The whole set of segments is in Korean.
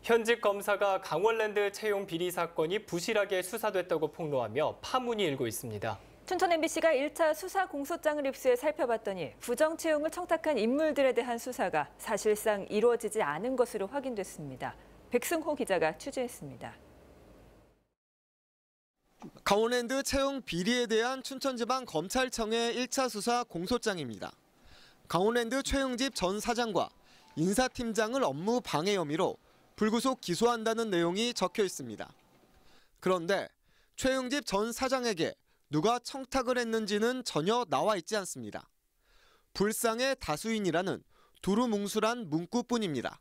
현직 검사가 강원랜드 채용 비리 사건이 부실하게 수사됐다고 폭로하며 파문이 일고 있습니다. 춘천 MBC가 1차 수사 공소장을 입수해 살펴봤더니 부정 채용을 청탁한 인물들에 대한 수사가 사실상 이루어지지 않은 것으로 확인됐습니다. 백승호 기자가 취재했습니다. 강원랜드 채용 비리에 대한 춘천지방검찰청의 1차 수사 공소장입니다. 강원랜드 최영집 전 사장과 인사팀장을 업무 방해 혐의로 불구속 기소한다는 내용이 적혀 있습니다. 그런데 최영집 전 사장에게 누가 청탁을 했는지는 전혀 나와 있지 않습니다. 불상의 다수인이라는 두루뭉술한 문구뿐입니다.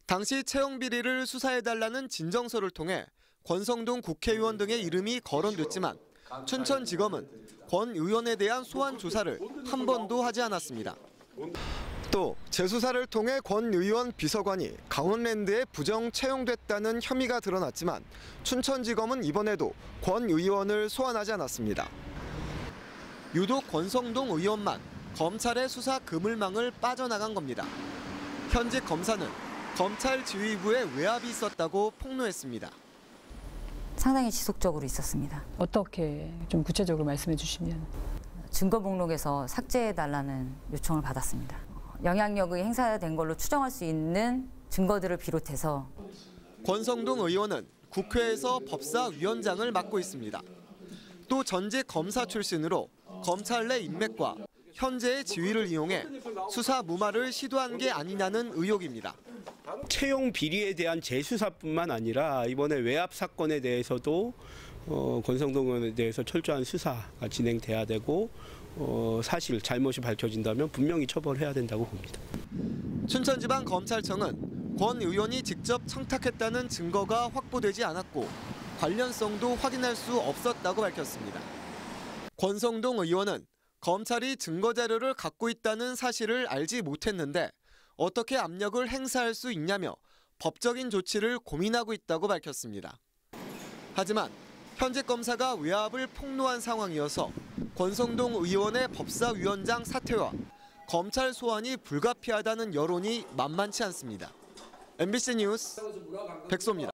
당시 채용 비리를 수사해달라는 진정서를 통해 권성동 국회의원 등의 이름이 거론됐지만 춘천지검은 권 의원에 대한 소환 조사를 한 번도 하지 않았습니다. 또 재수사를 통해 권 의원 비서관이 강원랜드에 부정 채용됐다는 혐의가 드러났지만 춘천지검은 이번에도 권 의원을 소환하지 않았습니다. 유독 권성동 의원만 검찰의 수사 그물망을 빠져나간 겁니다. 현직 검사는 검찰 지휘부에 외압이 있었다고 폭로했습니다. 상당히 지속적으로 있었습니다. 어떻게 좀 구체적으로 말씀해 주시면. 증거 목록에서 삭제해달라는 요청을 받았습니다. 영향력이 행사된 걸로 추정할 수 있는 증거들을 비롯해서 권성동 의원은 국회에서 법사위원장을 맡고 있습니다. 또 전직 검사 출신으로 검찰 내 인맥과 현재의 지위를 이용해 수사 무마를 시도한 게 아니냐는 의혹입니다. 채용 비리에 대한 재수사뿐만 아니라 이번에 외압 사건에 대해서도 권성동 의원에 대해서 철저한 수사가 진행돼야 되고 사실 잘못이 밝혀진다면 분명히 처벌해야 된다고 봅니다. 춘천지방검찰청은 권 의원이 직접 청탁했다는 증거가 확보되지 않았고 관련성도 확인할 수 없었다고 밝혔습니다. 권성동 의원은 검찰이 증거자료를 갖고 있다는 사실을 알지 못했는데 어떻게 압력을 행사할 수 있냐며 법적인 조치를 고민하고 있다고 밝혔습니다. 하지만 현직 검사가 외압을 폭로한 상황이어서 권성동 의원의 법사위원장 사퇴와 검찰 소환이 불가피하다는 여론이 만만치 않습니다. MBC 뉴스 백소입니다.